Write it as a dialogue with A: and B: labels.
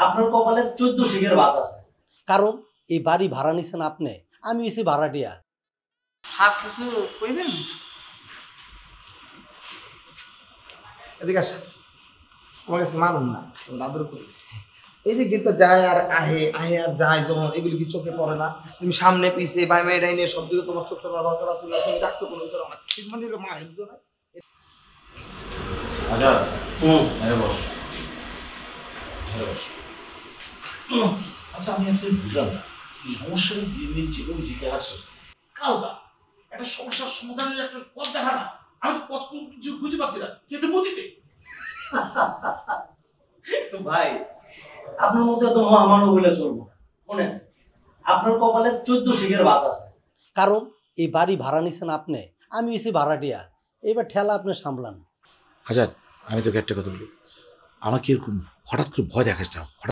A: আপনার কপালে 14 শিখের ভাত আছে।
B: কারণ এই বাড়ি ভাড়া নিছেন আপনি, আমি হইছি ভাড়াটিয়া।
C: হাত কিছু কইবেন? এদিকে আসেন, আমার কাছে মানুন না, আদর করি। এই যে গেটটা যায় আর আহে, আহে আর যায়, যখন এগুলি কি চোখে পড়ে না? তুমি সামনে পিছে ভাই মাই ডাইনে সব দিকে তোমার চোখটা দরকার আছে না? তুমি ডাকছো কোনো কিছু আমার ঠিক মানে হলো মা হিন্দু না।
D: আচ্ছা আরে বস বস। আচ্ছা আমি আসলে বুঝলাম না সমস্যাটা দিন দিন চেপে জিকে আসছিস কালকা একটা সমস্যার সমাধানের একটা পথ দেখা না। আমি তো পথ কিছু খুঁজে পাচ্ছি না, তুই একটু বুঝিতে।
A: ভাই আপনার মধ্যে তো মহামানব বলে চলবো। শোনেন, আপনার কপালে 14 শিখের ভাত আছে।
B: কারণ এই বাড়ি ভাড়া নিছেন আপনি, আমি হইছি ভাড়াটিয়া। এবার ঠেলা আপনি সামলান।
D: আচ্ছা আমি তোকে একটা কথা বলি, আমাকে এরকম হঠাৎ করে ভয় দেখাস না।